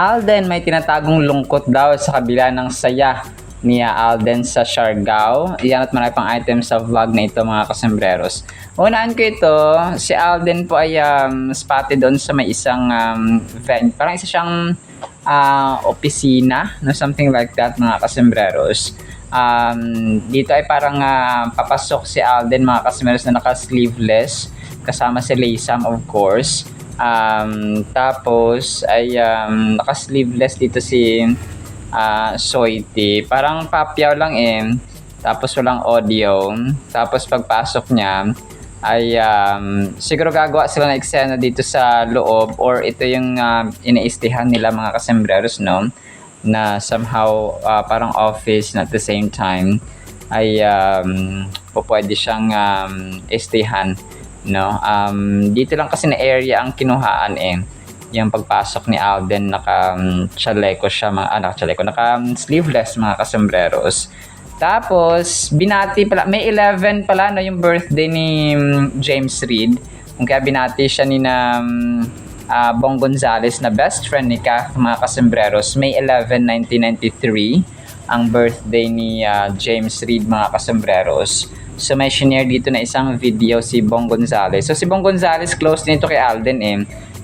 Alden may tinatagong lungkot daw sa kabila ng saya ni Alden sa Siargao. Iyan at marami pang items sa vlog na ito mga kasembreros. Unaan ko ito, si Alden po ay spotted doon sa may isang venue. Parang isa siyang opisina, no? Something like that mga kasembreros. Dito ay parang papasok si Alden mga kasembreros na naka-sleeveless kasama si Laysam of course. Tapos ay naka-sleeveless dito si Soiti. Parang papyaw lang tapos walang audio. Tapos pagpasok niya ay siguro gagawa sila ng eksena dito sa loob or ito yung inaistihan nila mga kasembreros, no? Na somehow parang office na at the same time ay pwede siyang istihan, no? Dito lang kasi na area ang kinuhaan yung pagpasok ni Alden naka-chaleco siya naka-sleeveless mga kasembreros. Tapos binati pala, May 11 pala no yung birthday ni James Reid. Kung kaya binati siya ni Bong Gonzales na best friend ni Kath mga kasembreros. May 11, 1993 ang birthday ni James Reid mga kasembreros. So may shinare dito na isang video si Bong Gonzales. So si Bong Gonzales close nito kay Alden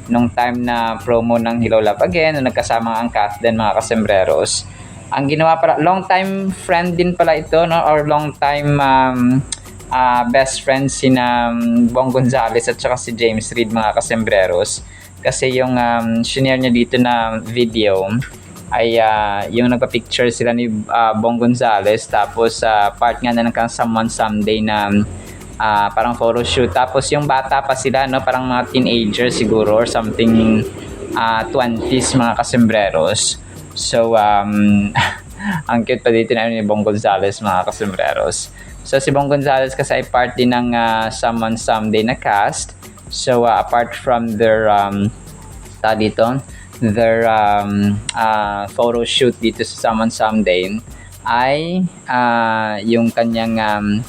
nung time na promo ng Hello Love Again, nung nagkasama ang Kath din mga kasembreros. Ang ginawa pala, long time friend din pala ito, no? Or long time best friend si Bong Gonzales at saka si James Reid mga kasembreros. Kasi yung shinare niya dito na video ay yung nagpa-picture sila ni Bong Gonzales, tapos part nga na ng Someone Someday na parang photo shoot, tapos yung bata pa sila, no? Parang mga teenager siguro or something 20s mga kasembreros. So ang cute pa dito na ni Bong Gonzales mga kasembreros. So si Bong Gonzales kasi ay part din ng Someone Someday na cast. So apart from their their photo shoot dito sa Someone Someday ay yung kanyang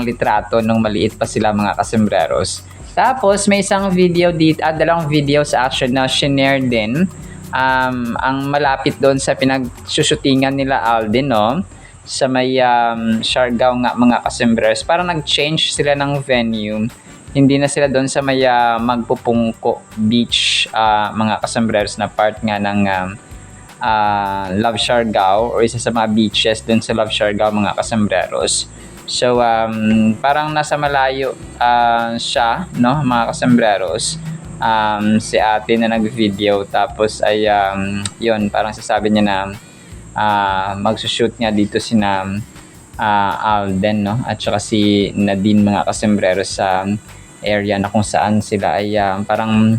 litrato nung maliit pa sila mga kasembreros. Tapos may isang video dito, dalawang videos actually na shinare din ang malapit doon sa pinagsushootingan nila Alden, no? Sa may Siargao nga mga kasembreros. Parang nag-change sila ng venue. Hindi na sila doon sa may Magpupungko Beach mga kasembreros na part nga ng Love Siargao or isa sa mga beaches doon sa Love Siargao mga kasembreros. So parang nasa malayo siya, no mga kasembreros. Si ate na nag-video, tapos ay yun, parang sasabi niya na magsushoot nga dito si Alden, no? At saka si Nadine mga kasembreros sa area na kung saan sila ay parang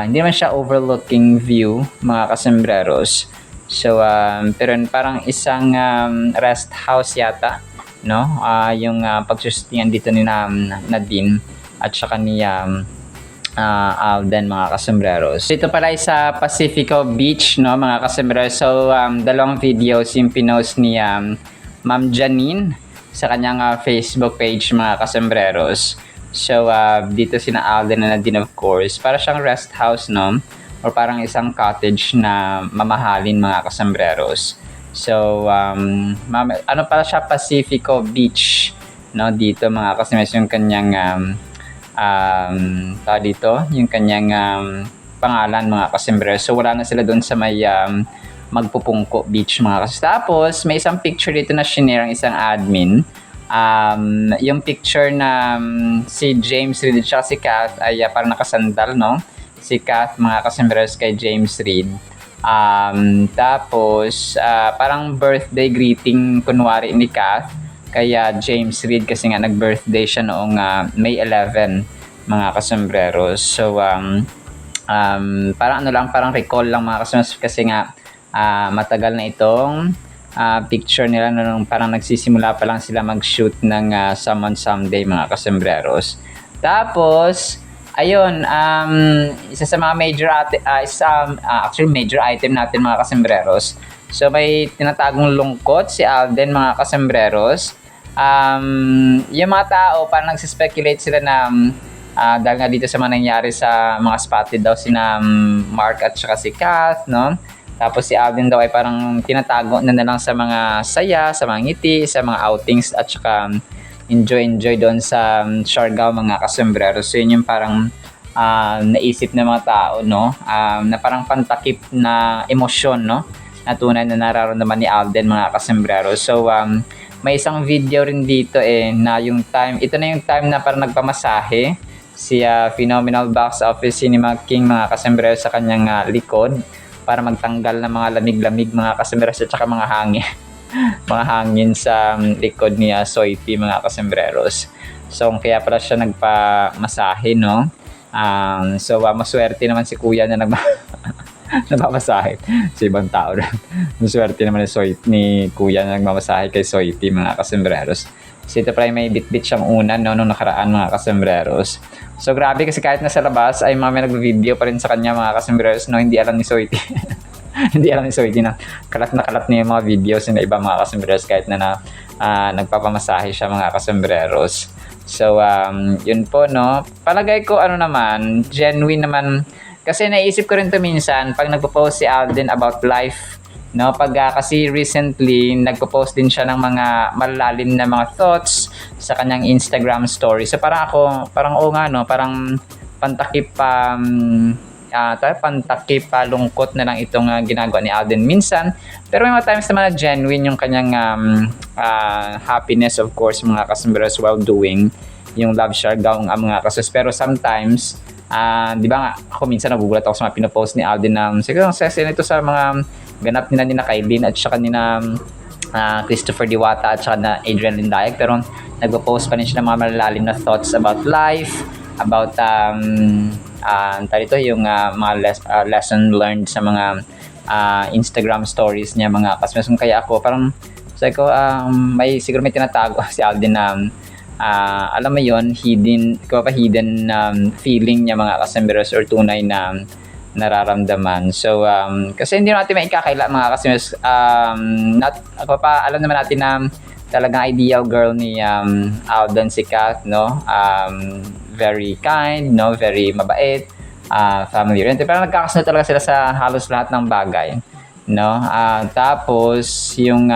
hindi naman siya overlooking view mga kasembreros. So pero parang isang rest house yata, no? Yung pagsushootingan dito ni Nadine at saka ni Alden mga kasembreros. Ito pala ay sa Pacifico Beach, no mga kasembreros. So dalawang videos yung pinost ni Ma'am Janine sa kanyang Facebook page mga kasembreros. So dito sina Alden na Nadine of course. Para siyang rest house, no? Or parang isang cottage na mamahalin mga kasembreros. So ano pala siya, Pacifico Beach, no? Dito mga kasembreros yung kanyang dito yung kanyang pangalan mga kasembreros. So wala na sila doon sa may Magpupungko Beach mga kasembreros. Tapos may isang picture dito na shinare ang isang admin. Yung picture na si James Reid at si Kath ay parang nakasandal, no? Si Kath mga kasembreros kay James Reid. Tapos parang birthday greeting kunwari ni Kath kaya James Reid kasi nga nag-birthday siya noong May 11 mga kasembreros. So parang parang recall lang mga kasembreros kasi nga matagal na itong picture nila nung parang nagsisimula pa lang sila mag-shoot ng Someone Someday mga kasembreros. Tapos ayun, isa sa mga actually major item natin mga kasembreros. So may tinatagong lungkot si Alden mga kasembreros. Yung mga tao parang nagsispekulate sila na Dahil nga dito sa mga nangyari sa mga spotted daw sina Mark at saka si Kath, no? Tapos si Alden daw ay parang tinatago na lang sa mga saya, sa mga ngiti, sa mga outings at saka enjoy doon sa Siargao mga kasombrero. So yun yung parang naisip ng mga tao, no? Na parang pantakip na emosyon, no? Na tunay na nararamdaman ni Alden mga kasombrero. So may isang video rin dito na yung time, ito na yung time na parang nagpamasahe si Phenomenal Box Office Cinema King mga kasombrero sa kanyang likod para magtanggal ng mga lamig-lamig mga kasombrero at saka mga hangin mga hangin sa likod ni Soiti mga kasembreros. So kaya pala siya nagpamasahe, no? So maswerte naman si kuya na nagpamasahe sa ibang tao. Maswerte naman ni kuya na nagmamasahe kay Soiti mga kasembreros. So ito pala may bit-bit siyang unan, no, nung nakaraan mga kasembreros. So grabe kasi kahit nasa labas ay may nag-video pa rin sa kanya mga kasembreros, no, hindi alam ni Soiti. Hindi alam ni Soiti na kalat niya yung mga videos ng iba mga kasembreros kahit na nagpapamasahe siya mga kasembreros. So yun po, no, palagay ko naman genuine naman kasi naisip ko rin to minsan pag nagpo-post si Alden about life, no, pag kasi recently nagpo-post din siya ng mga malalalim na mga thoughts sa kanyang Instagram story. So parang no, parang pantakip pantakip lungkot na lang itong ginagawa ni Alden minsan, pero may mga times naman na genuine yung kanyang happiness, of course mga kasembreros, while doing yung Love Siargao mga kasos. Pero sometimes di ba nga ako minsan nagugulat ako sa mga pinopost ni Alden na siguro nito sa mga ganap nina Kailin at saka nina Christopher Diwata at saka na Adrian Lindayag, pero nagpo-post pa rin siya ng mga malalalim na thoughts about life, about yung mga lesson learned sa mga Instagram stories niya mga kasmas. Kaya ako parang siguro may tinatago si Alden na alam mo yon, hidden feeling niya mga kasembreros or tunay na nararamdaman. So kasi hindi natin maikakaila mga kasembreros, alam naman natin na talagang ideal girl ni Alden si Kath, no? Very kind, no, very mabait, family oriented. Parang nagkakasunod talaga sila sa halos lahat ng bagay, no? Tapos yung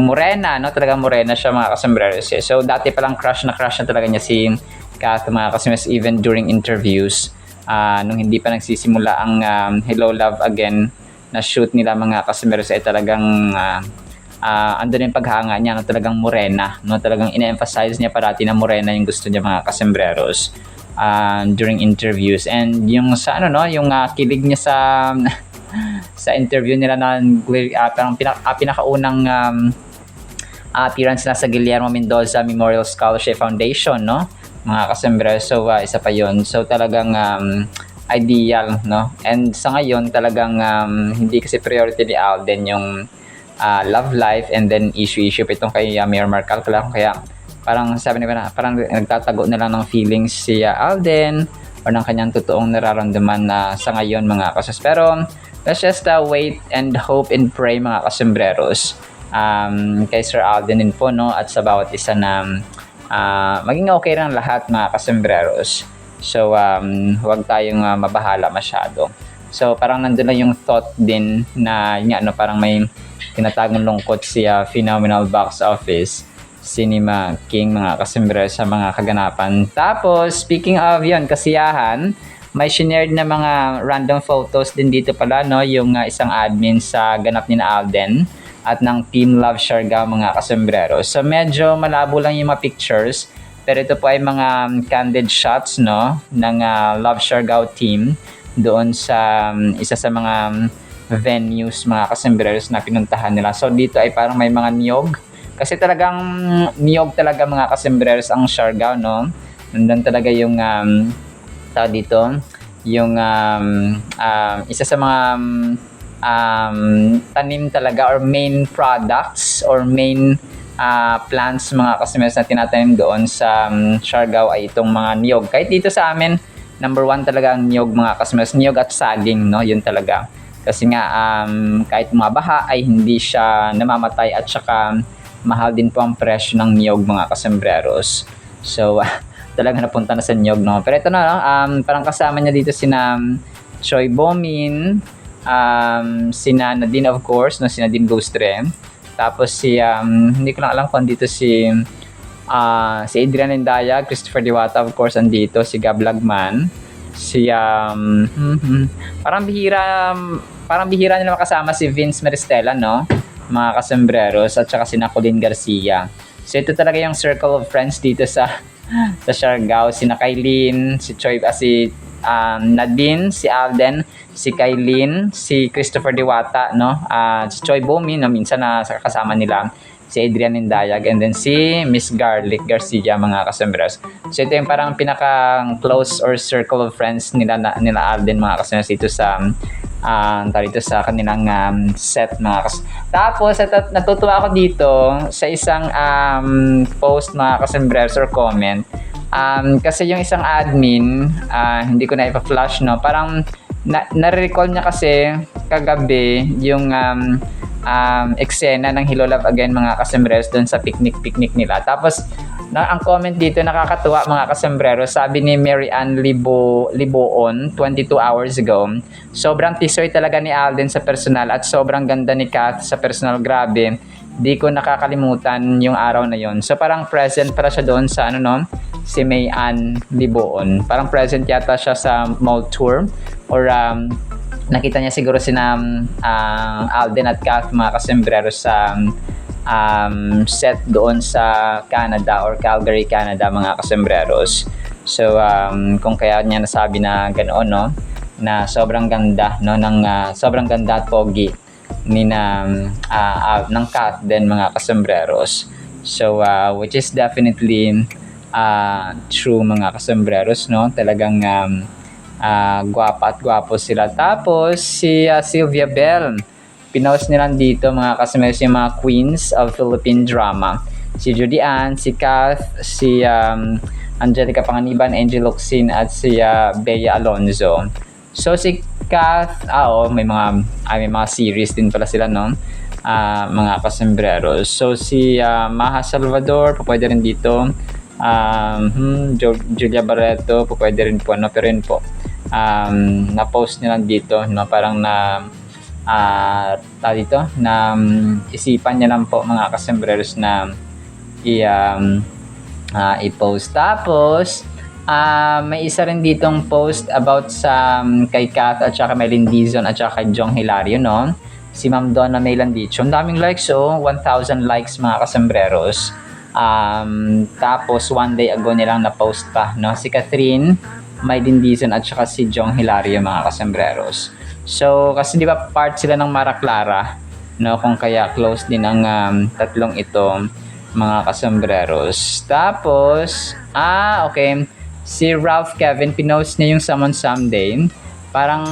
morena, no, talagang morena siya mga kasembreros. So dati palang crush na talaga niya si Kath mga kasembreros, even during interviews, nung hindi pa nagsisimula ang Hello Love Again na shoot nila mga kasembreros, ay talagang andun yung paghanga niya, no, talagang morena, no, talagang ina-emphasize niya parati na morena yung gusto niya mga kasembreros during interviews. And yung sa yung kilig niya sa interview nila na parang pinakaunang appearance na sa Guillermo Mendoza Memorial Scholarship Foundation, no, mga kasembreros. So isa pa yon. So talagang ideal, no, and sa ngayon talagang hindi kasi priority ni Alden yung love life, and then issue pa itong kay Mayor Marcal. Kaya parang sabi niya na parang nagtatago na lang ng feelings si Alden or ng kanyang totoong nararamdaman sa ngayon mga kasos. Pero let's just wait and hope and pray mga kasembreros kay Sir Alden din po, no, at sa bawat isa na maging okay lang lahat mga kasembreros. So huwag tayong mabahala masyado. So parang nandun lang yung thought din na parang may tinatagong lungkot si Phenomenal Box Office Cinema King mga kasembreros sa mga kaganapan. Tapos speaking of yon kasiyahan, may shared na mga random photos din dito pala, no, yung isang admin sa ganap ni Alden at ng Team Love Siargao mga kasembreros. So medyo malabo lang yung mga pictures, pero ito po ay mga candid shots, no, ng Love Siargao team doon sa isa sa mga venues mga kasembreros na pinuntahan nila. So dito ay parang may mga niyog, kasi talagang niyog talaga mga kasembreros ang Siargao, no. Nandun talaga yung dito yung isa sa mga tanim talaga or main products or main plants mga kasembreros na tinatanim doon sa Siargao ay itong mga niyog. Kahit dito sa amin, number one talaga ang niyog mga kasembreros, niyog at saging, no, yun talaga. Kasi nga kahit mabaha ay hindi siya namamatay, at saka mahal din po ang presyo ng niyog mga kasembreros. So talaga napunta na sa niyog, no? Pero ito na, no? Parang kasama niya dito sina Choi Bo-min, sina Nadine of course, no? Si Nadine Ghostre. Tapos hindi ko lang alam kung dito si Adrian Endaya, Christopher Diwata of course andito, si Gab Lagman, parang bihira nila makasama si Vince Maristella, no? Mga kasembreros, at saka si Colleen Garcia. So ito talaga yung circle of friends dito sa Siargao, si Kailin, si Choi, si Nadine, si Alden, si Kailin, si Christopher Diwata, no? Si Choi Bo-min, no? Minsan na kasama nila, si Adrian Indayag, and then si Miss Garlic Garcia, mga kasembreros. So ito yung parang pinaka-close or circle of friends nila Alden, mga kasembreros, dito sa dito sa kanilang set, mga Tapos natutuwa ako dito sa isang post, mga kasembreros, or comment, kasi yung isang admin, hindi ko na ipa-flash, no? Parang na-recall niya kasi kagabi yung eksena ng Hello Love Again, mga kasembreros, doon sa picnic nila. Tapos ang comment dito nakakatuwa, mga kasembreros. Sabi ni Mary Ann Liboon 22 hours ago, sobrang tisoy talaga ni Alden sa personal at sobrang ganda ni Kath sa personal. Grabe, di ko nakakalimutan yung araw na yon. So parang present para siya doon sa si May Ann Liboon. Parang present yata siya sa mall tour, or nakita niya siguro sina Alden at Kath, mga kasembreros, sa set doon sa Canada or Calgary, Canada, mga kasembreros. So kung kaya niya nasabi na ganoon, no, na sobrang ganda, no, ng sobrang ganda at pogi ng Kath din, mga kasembreros. So which is definitely true, mga kasembreros, no? Talagang gwapa at gwapo sila. Tapos si Sylvia Bell, pinost nila dito, mga kasembreros, yung mga queens of Philippine drama. Si Judy Ann, si Kath, si Angelica Panganiban, Angel Locsin, at si Bea Alonzo. So si Kath, may mga series din pala sila, no? Mga kasembreros. So si Maha Salvador, pwede rin dito. Julia Barreto, pwede rin po, no? Pero yun po, na-post nila dito, no? Parang isipan niya lang po, mga kasembreros, na i-post. Tapos may isa rin ditong post about sa kay Kath at saka Melin Dizon at saka kay Jong Hilario, no? Si Ma'am Donna May Landicho, ang daming likes, 1,000 likes, mga kasembreros. Tapos one day ago nilang na-post pa, no? Si Catherine, Maylin Dizon, at saka si Jong Hilario, mga kasembreros. So kasi di ba part sila ng Mara Clara, no? Kung kaya close din ang tatlong ito, mga kasembreros. Tapos okay, si Ralph Kevin, pinost niya yung Someone Someday. Parang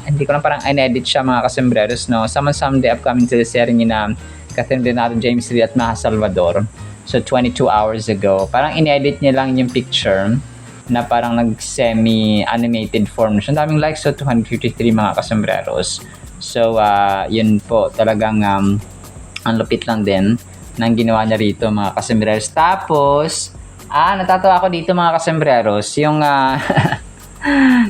hindi ko lang, parang in-edit siya, mga kasembreros, no? Someone Someday, upcoming teleserye ni na Catherine Donato, James Lee, at Maha Salvador. So 22 hours ago. Parang in-edit niya lang yung picture na parang nag-semi-animated form. So, ang daming likes, 253, mga kasembreros. So, yun po, talagang ang lupit lang din ng ginawa niya rito, mga kasembreros. Tapos, natatawa ako dito, mga kasembreros, yung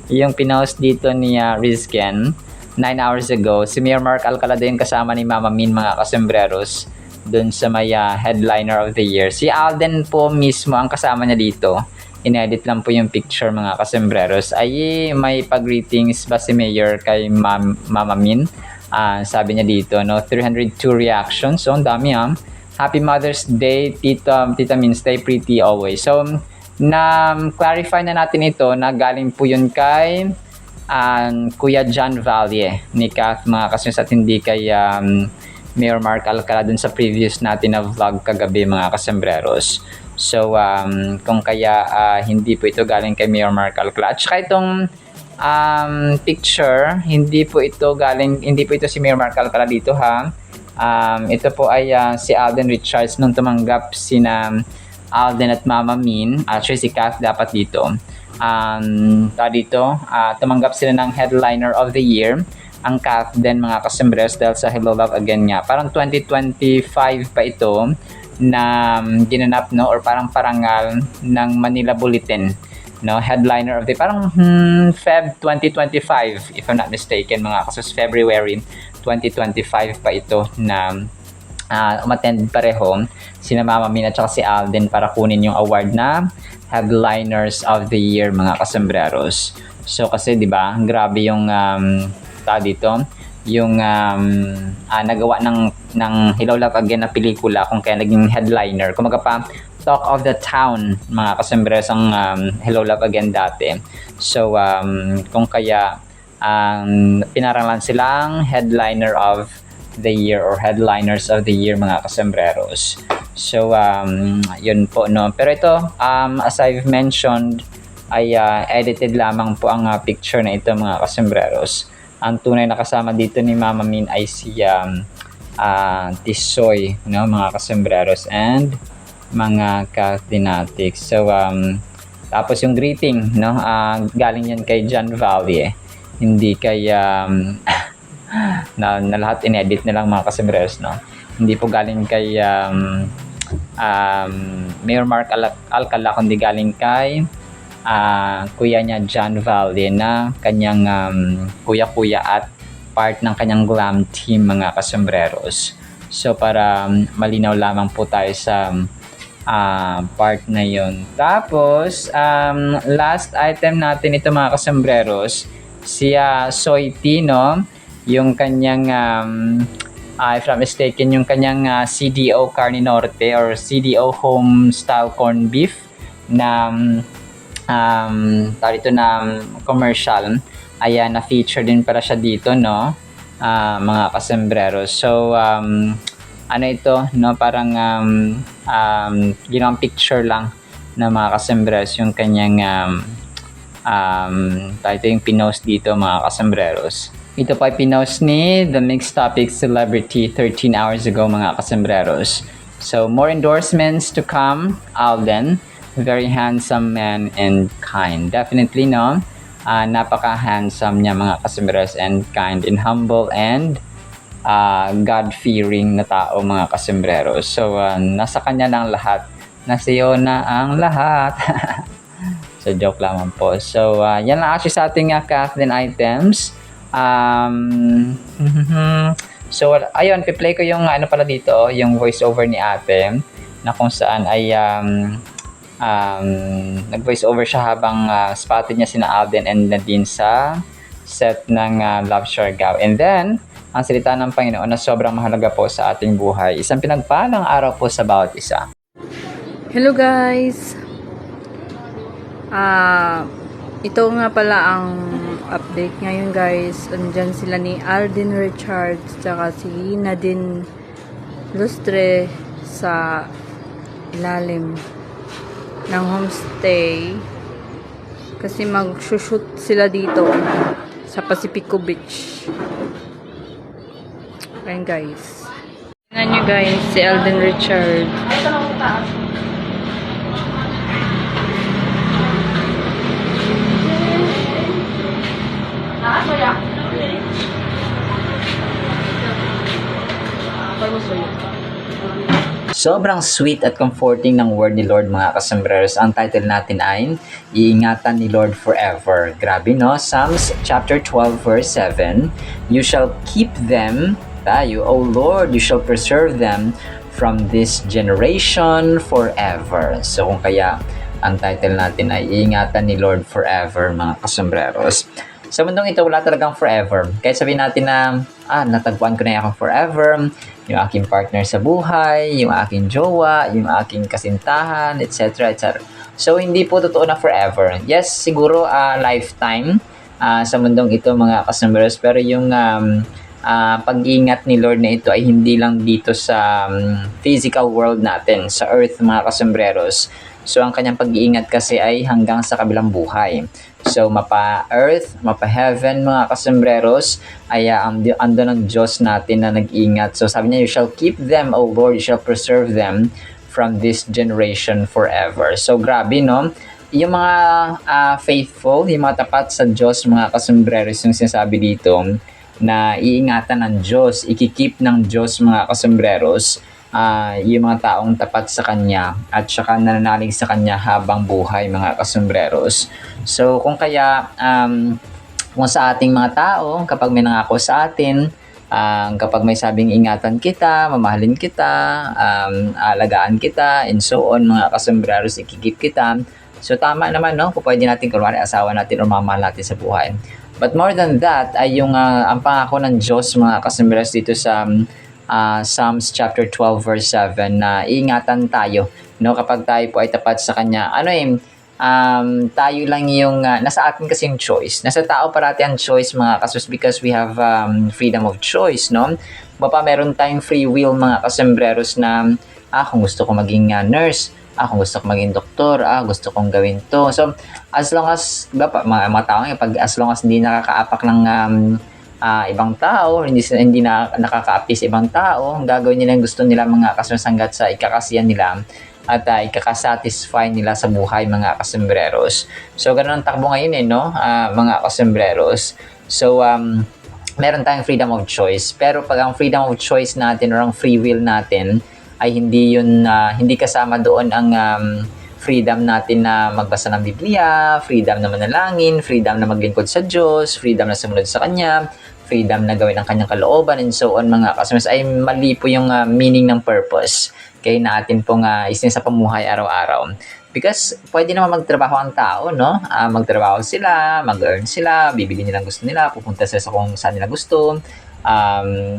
yung pinost dito ni Rizken 9 hours ago. Si Mayor Mark Alcalá yung kasama ni Mama Min, mga kasembreros, dun sa may headliner of the year. Si Alden po mismo ang kasama niya dito. In-edit lang po yung picture, mga kasembreros. Ay may pag-greetings ba si Mayor kay Mama Min? Sabi niya dito, no, 302 reactions. So ang dami, Happy Mother's Day, Tita Min, stay pretty always. So na-clarify na natin ito na galing po yun kay Kuya John Valle ni Kath, mga kasembreros, at hindi kay Mayor Mark Alcalá dun sa previous natin na vlog kagabi, mga kasembreros. So kung kaya hindi po ito galing kay Mayor Mark Alcalá. At saka itong picture, hindi po ito si Mayor Mark Alcalá dito, ito po ay si Alden Richards nung tumanggap sina Alden at Mama Min. Actually si Kath dapat dito. Tumanggap sila ng headliner of the year. Ang Kath din, mga kasembreros, dahil sa Hello Love Again nga. Parang 2025 pa ito na ginanap, no, or parang parangal ng Manila Bulletin, no, headliner of the parang Feb 2025 if I'm not mistaken mga kasus, February 2025 pa ito na umattend pareho sina Mama Min at saka si Alden para kunin yung award na headliners of the year mga kasembreros. So kasi 'di ba, grabe yung dito yung nagawa ng Hello Love Again na pelikula kung kaya naging headliner. Kumaga pa talk of the town mga kasembreros ang Hello Love Again dati. So kung kaya pinarangalan silang headliner of the year or headliners of the year mga kasembreros. So yun po, no. Pero ito as I've mentioned ay edited lamang po ang picture na ito mga kasembreros. Ang tunay na kasama dito ni Mama Min ay si Tisoy, no, mga kasembreros and mga ka-dinatics. So tapos yung greeting, no, galing yan kay John Valle, hindi kay na lahat inedit nilang mga kasembreros, no. Hindi po galing kay Mayor Mark Alcala, kundi galing kay kuya niya John Valle na kanyang kuya-kuya at part ng kanyang glam team mga kasembreros. So para malinaw lamang po tayo sa part na yon. Tapos last item natin ito mga kasembreros, si Soy Tino, yung kanyang if I'm mistaken, yung kanyang CDO Carne Norte or CDO home style corned beef na dito na commercial, ayan, na-feature din para siya dito, no, mga kasembreros. So ano ito, no, parang ginawang picture lang na mga kasembreros yung kanyang ito yung pinost dito mga kasembreros. Ito pa ay pinost ni The Mixed Topic Celebrity 13 hours ago mga kasembreros. So more endorsements to come, Alden. Very handsome man and kind. Definitely, no? Napaka-handsome niya mga kasembreros and kind and humble and God-fearing na tao mga kasembreros. So, nasa kanya na ang lahat. Nasa iyo na ang lahat. So, joke lamang po. So, yan lang actually sa ating Kathleen items. So, ayun, piplay ko yung ano pala dito, yung voiceover ni ate na kung saan ay nag-voice over siya habang spotted niya sina Alden and Nadine sa set ng Love Siargao. And then, ang salita ng Panginoon na sobrang mahalaga po sa ating buhay. Isang pinagpalang araw po sa bawat isa. Hello guys! Ito nga pala ang update ngayon guys. Andyan sila ni Alden Richards tsaka si Nadine Lustre sa ilalim ng homestay kasi mag-shoot sila dito sa Pacifico Beach. Ayan guys. Tingnan nyo guys si Alden Richard. Sobrang sweet at comforting ng word ni Lord mga kasembreros. Ang title natin ay Iingatan ni Lord Forever. Grabe, no? Psalms chapter 12 verse 7. You shall keep them, tayo, O Lord, you shall preserve them from this generation forever. So kung kaya ang title natin ay Iingatan ni Lord Forever mga kasembreros. Sa mundong ito, wala talagang forever. Kaya sabihin natin na, natagpuan ko na yung akong forever, yung aking partner sa buhay, yung aking jowa, yung aking kasintahan, etc. etc. So, hindi po totoo na forever. Yes, siguro lifetime sa mundong ito mga kasembreros. Pero yung pag-iingat ni Lord na ito ay hindi lang dito sa physical world natin, sa earth mga kasembreros. So, ang kanyang pag-iingat kasi ay hanggang sa kabilang buhay. So, mapa-earth, mapa-heaven, mga kasembreros, ay ando ng Diyos natin na nag-ingat. So, sabi niya, you shall keep them, O Lord, you shall preserve them from this generation forever. So, grabe, no? Yung mga faithful, yung mga tapat sa Diyos, mga kasembreros, yung sinasabi dito, na iingatan ng Diyos, ikikip ng Diyos, mga kasembreros, yung mga taong tapat sa Kanya at saka nananalig sa Kanya habang buhay, mga kasomberos. So kung kaya kung sa ating mga tao, kapag may nangako sa atin, kapag may sabing ingatan kita, mamahalin kita, alagaan kita, and so on, mga kasomberos, ikikip kita. So tama naman, no? Kung pwede natin, kunwari asawa natin o mamahal natin sa buhay. But more than that, ay yung ang pangako ng Diyos, mga kasomberos, dito sa Psalms chapter 12 verse 7 na iingatan tayo, no? Kapag tayo po ay tapat sa Kanya. Tayo lang yung, nasa atin kasi yung choice. Nasa tao parati ang choice, mga kasos, because we have freedom of choice, no? Bapa, meron tayong free will, mga kasembreros, na kung gusto ko maging nurse, kung gusto ko maging doktor, gusto kong gawin to. So, as long as, mga tao nga, as long as hindi nakakaapak ng ibang tao, hindi na nakakaapi sa ibang tao, gagawin nila yung gusto nila, mga kasos, hanggat sa ikakasiyan nila at ikakasatisfy nila sa buhay, mga kasembreros. So, ganun ang takbo ngayon no? Mga kasembreros. So, meron tayong freedom of choice. Pero pag ang freedom of choice natin or ang free will natin ay hindi kasama doon ang freedom natin na magbasa ng Biblia, freedom na manalangin, freedom na maglingkod sa Diyos, freedom na sumunod sa Kanya, freedom na gawin ang Kanyang kalooban, and so on, mga kasembreros, ay mali po yung meaning ng purpose kaya natin pong isin sa pamuhay araw-araw. Because pwede naman magtrabaho ang tao, no? Magtrabaho sila, mag-earn sila, bibili nila ang gusto nila, pupunta sila sa kung saan nila gusto.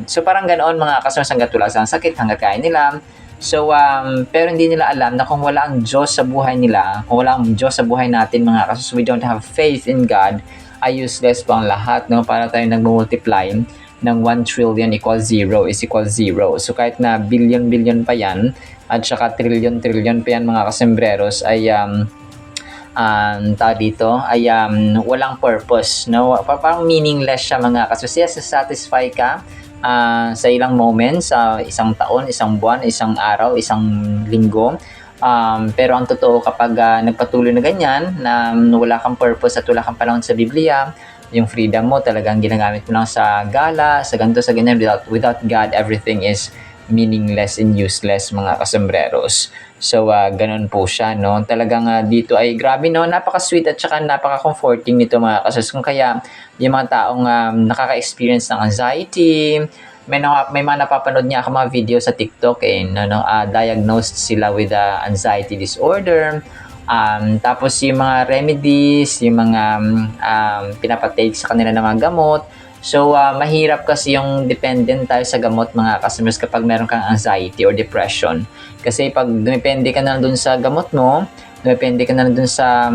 So parang ganoon, mga kasama, hanggat wala sa sakit, hanggat kaya nila. So, pero hindi nila alam na kung wala ang Diyos sa buhay nila, kung wala ang Diyos sa buhay natin, mga kasama, we don't have faith in God, ay useless po ang lahat, no? Para tayo nag-multiply ng 1 trillion equals 0 is equal 0. So kahit na billion pa yan at saka trillion pa yan, mga kasembreros, ay walang purpose, no? Parang meaningless siya, mga kasembreros. Yes, satisfy ka sa ilang moments, sa isang taon, isang buwan, isang araw, isang linggo. Pero ang totoo, kapag nagpatuloy na ganyan, na wala kang purpose at wala kang panahon sa Biblia, yung freedom mo talagang ginagamit mo lang sa gala, sa ganito, sa ganyan, without God, everything is meaningless and useless, mga kasembreros. So, ganun po siya, no? Talagang dito ay grabe, no? Napaka-sweet at saka napaka-comforting nito, mga kasembreros. Kung kaya, yung mga taong nakaka-experience ng anxiety, may mga napapanood niya ako mga video sa TikTok, diagnosed sila with anxiety disorder. Tapos yung mga remedies, yung mga pinapatake sa kanila ng mga gamot. So, mahirap kasi yung dependent tayo sa gamot, mga customers, kapag meron kang anxiety or depression. Kasi pag dumipende ka na dun sa gamot mo, dumipende ka na dun sa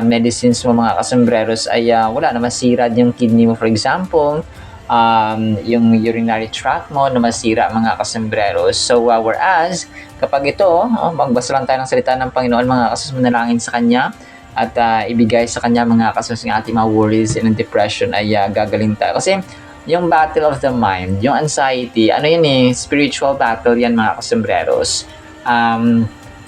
medicines mo, mga kasembreros, ay wala na, masira yung kidney mo, for example. Yung urinary tract mo na masira, mga kasembreros. So, whereas, kapag ito, magbasa lang tayo ng salita ng Panginoon, mga kasembreros, manalangin sa Kanya, at ibigay sa Kanya, mga kasembreros, ng ating mga worries and depression, ay gagaling tayo. Kasi, yung battle of the mind, yung anxiety, spiritual battle yan, mga kasembreros.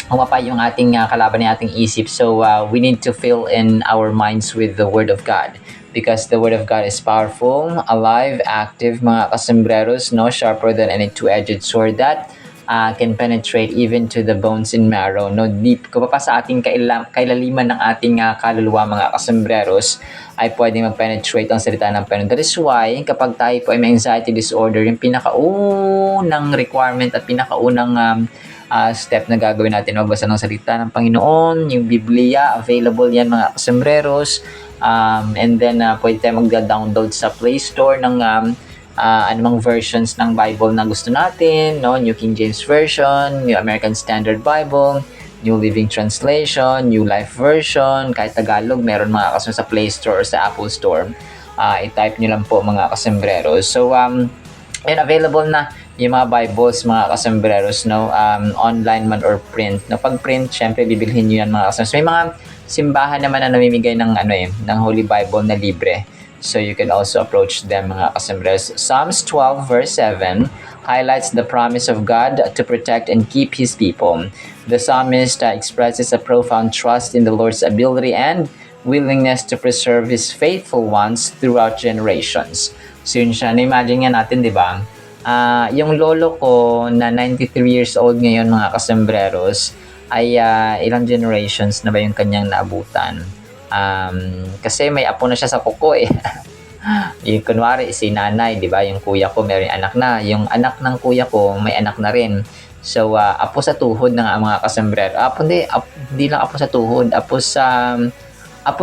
Humapa yung ating kalaban ng ating isip. So, we need to fill in our minds with the Word of God. Because the Word of God is powerful, alive, active, mga kasembreros, no? Sharper than any two-edged sword that can penetrate even to the bones and marrow, no? Deep, kapapa sa ating kailaliman ng ating kaluluwa, mga kasembreros, ay pwedeng mag-penetrate ang salita ng Panginoon. That is why, kapag tayo po ay may anxiety disorder, yung pinakaunang requirement at pinakaunang step na gagawin natin, magbasa ng salita ng Panginoon, yung Biblia, available yan, mga kasembreros. And then, pwede tayo mag-download sa Play Store ng anumang versions ng Bible na gusto natin, no? New King James Version, New American Standard Bible, New Living Translation, New Life Version, kahit Tagalog, meron, mga kasembreros, sa Play Store or sa Apple Store. I-type nyo lang po, mga kasembreros. So, available na yung mga Bibles, mga kasembreros, no? Online man or print. No, pag print, syempre bibilhin niyo yan, mga kasembreros. May mga simbahan naman na namimigay ng ng Holy Bible na libre. So you can also approach them, mga kasembreros. Psalms 12 verse 7 highlights the promise of God to protect and keep His people. The psalmist expresses a profound trust in the Lord's ability and willingness to preserve His faithful ones throughout generations. So yun siya, na-imagine nga natin, di ba? Yung lolo ko na 93 years old ngayon mga kasembreros ay ilang generations na ba yung kanyang naabutan. Kasi may apo na siya sa kuko eh. Yung kunwari si nanay, 'di ba? Yung kuya ko may anak na. Yung anak ng kuya ko may anak na rin. So apo sa tuhod ng mga kasembrero. Hindi lang apo sa tuhod, apo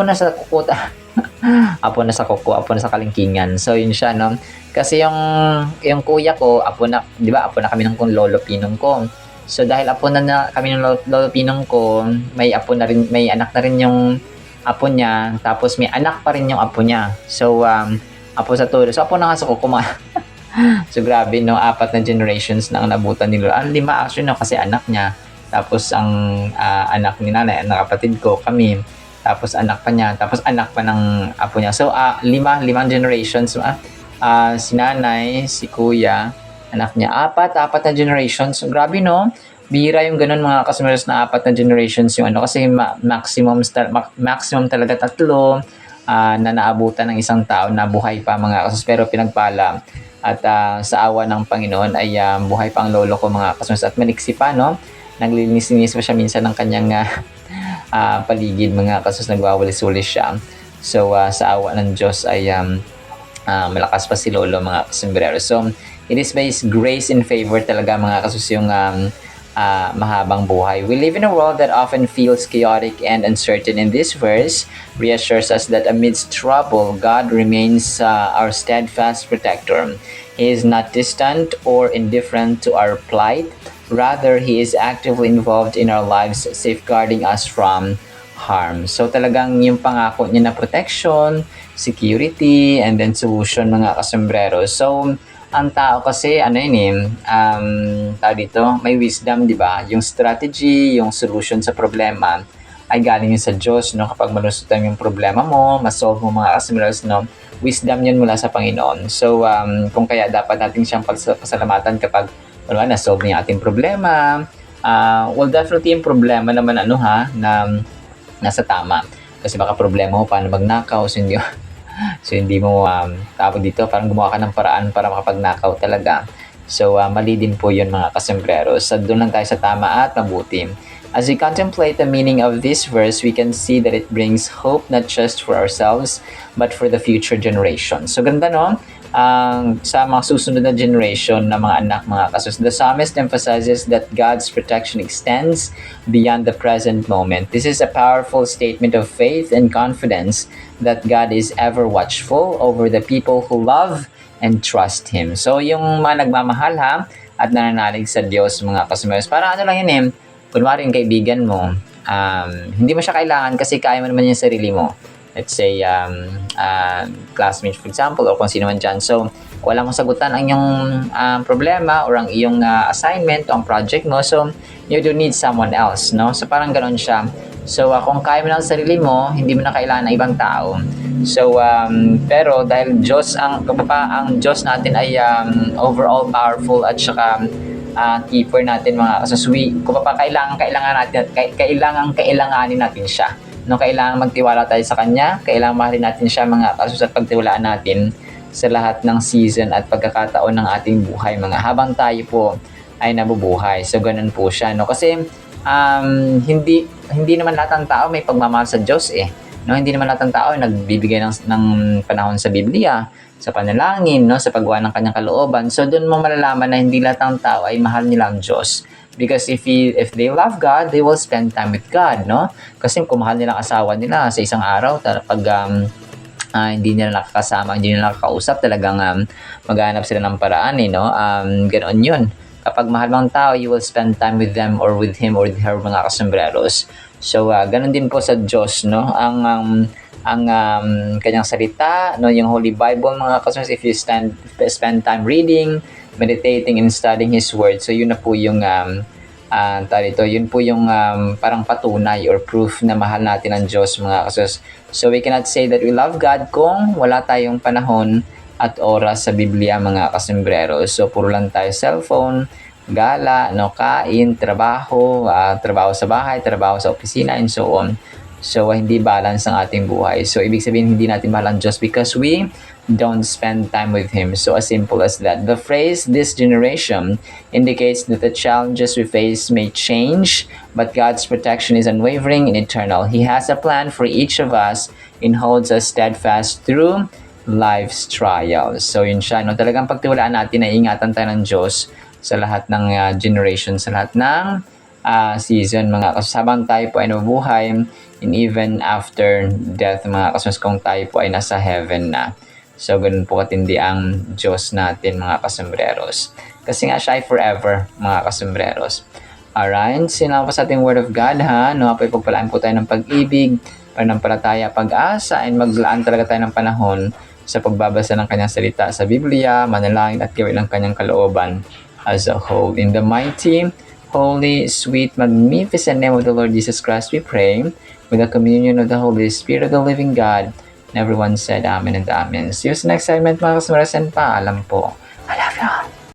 na sa kuko. Apo na sa kuko, apo na sa kalingkingan. So yun siya, no? Kasi yung kuya ko, apo na, 'di ba? Apo na kami ng lolo pinong ko. So dahil apo na kami ng lolo pinong ko, may apo na rin, may anak na rin yung apo niya, tapos may anak pa rin yung apo niya. So apo sa tulo. So apo na nga sa kuko. So grabe, no? 4 na generations na ang nabutan ni Lolo. 5 actually, no? Kasi anak niya. Tapos ang anak ni nanay, anak kapatid ko, kami. Tapos anak pa niya. Tapos anak pa ng apo niya. So 5 generations. Si nanay, si kuya, anak niya. 4 na generations. So, grabe, no? Bihira yung ganun mga customers na 4 na generations yung ano. Kasi maximum talaga 3 na naabutan ng isang tao na buhay pa mga kasus. Pero pinagpala. At sa awa ng Panginoon ay buhay pa ang lolo ko mga customers. At maliksi pa, no? Naglilinis-linis pa siya minsan ng kanyang paligid mga kasus. Nagwawalis-walis siya. So sa awa ng Diyos ay malakas pa si lolo mga kasembrero. So it is by His grace and favor talaga mga kasus yung mahabang buhay. We live in a world that often feels chaotic and uncertain. In this verse reassures us that amidst trouble, God remains our steadfast protector. He is not distant or indifferent to our plight. Rather, He is actively involved in our lives, safeguarding us from harm. So talagang yung pangako niya na protection, security, and then solution mga kasombrero. So ang tao kasi tao dito, may wisdom, di ba? Yung strategy, yung solution sa problema ay galing yun sa Diyos, no? Kapag malusutan yung problema mo, masolve mo mga kasombrero, no? Wisdom yun mula sa Panginoon. So kung kaya dapat natin siyang pasalamatan kapag na-solve niya ating problema. Well, definitely yung problema naman na nasa tama. Kasi baka problema mo paano magnakaw, so hindi mo tawag dito, parang gumawa ka ng paraan para makapagnakaw talaga. So mali din po yun mga kasombrero. So doon lang tayo sa tama at mabuti. As we contemplate the meaning of this verse, we can see that it brings hope not just for ourselves, but for the future generation. So ganda, no? Sa mga susunod na generation na mga anak, mga kasus. The psalmist emphasizes that God's protection extends beyond the present moment. This is a powerful statement of faith and confidence that God is ever watchful over the people who love and trust Him. So yung mga nagmamahal at nananalig sa Diyos, mga kasumers, para lang yun kunwari yung kaibigan mo, hindi mo siya kailangan kasi kaya mo naman yung sarili mo. Let's say, classmates for example, or kung sino man dyan. So, wala mong sagutan ang iyong problema or ang iyong assignment o ang project mo. So, you do need someone else, no? So, parang ganoon siya. So, kung kaya mo lang sa sarili mo, hindi mo na kailangan ng ibang tao. So, pero dahil ang Diyos natin ay overall powerful at saka keeper natin mga kasaswi, kailanganin natin siya. No, kailangan magtiwala tayo sa Kanya, kailangan mahalin natin siya mga kasus at pagtiwalaan natin sa lahat ng season at pagkakataon ng ating buhay mga habang tayo po ay nabubuhay. So ganun po siya, no? Kasi hindi naman lahat ng tao may pagmamahal sa Diyos no? Hindi naman lahat ng tao ay nagbibigay ng panahon sa Biblia, sa panalangin, no? Sa paggawa ng kanyang kalooban. So doon mo malalaman na hindi lahat ng tao ay mahal nila ang Diyos. Because if they love God, they will spend time with God, no? Kasi kung mahal nila ang asawa nila sa isang araw, pag hindi nila nakakasama, hindi nila nakakausap, talagang maghanap sila ng paraan, no? Ganoon yun. Kapag mahal mo ang tao, you will spend time with them or with him or with her, mga kasombreros. So, ganoon din po sa Diyos, no? Ang kanyang salita, no? Yung Holy Bible, mga kasombreros, if you spend time reading, meditating and studying His Word. So yun na po yung yun po yung parang patunay or proof na mahal natin ang Diyos, mga kasus. So we cannot say that we love God kung wala tayong panahon at oras sa Biblia, mga kasombrero. So puro lang tayo cellphone, gala, no, kain, trabaho sa bahay, trabaho sa opisina, and so on. So, hindi balance ang ating buhay. So, ibig sabihin, hindi natin mahal ang Diyos because we don't spend time with Him. So, as simple as that. The phrase, this generation, indicates that the challenges we face may change, but God's protection is unwavering and eternal. He has a plan for each of us and holds us steadfast through life's trials. So, yun siya. No? Talagang pagtiwalaan natin na ingatan tayo ng Diyos sa lahat ng generation, sa lahat ng season, mga kasabang tayo po ay nabubuhay and even after death, mga kasunod, kung tayo po ay nasa heaven na. So, ganun po katindi ang Diyos natin, mga kasambreros. Kasi nga siya ay forever, mga kasambreros. Alright, sinabi po sa ating Word of God, ha? No, po ipagpalaan po tayo ng pag-ibig, pananampalataya, pag-asa, and maglaan talaga tayo ng panahon sa pagbabasa ng kanyang salita sa Biblia, manalangin at gawin ang kanyang kalooban as a whole. In the mighty, holy, sweet, magnificent name of the Lord Jesus Christ, we pray, with the communion of the Holy Spirit of the living God. And everyone said Amen and Amen. See you sa next segment, mga kasamaras, and paalam po. I love you all.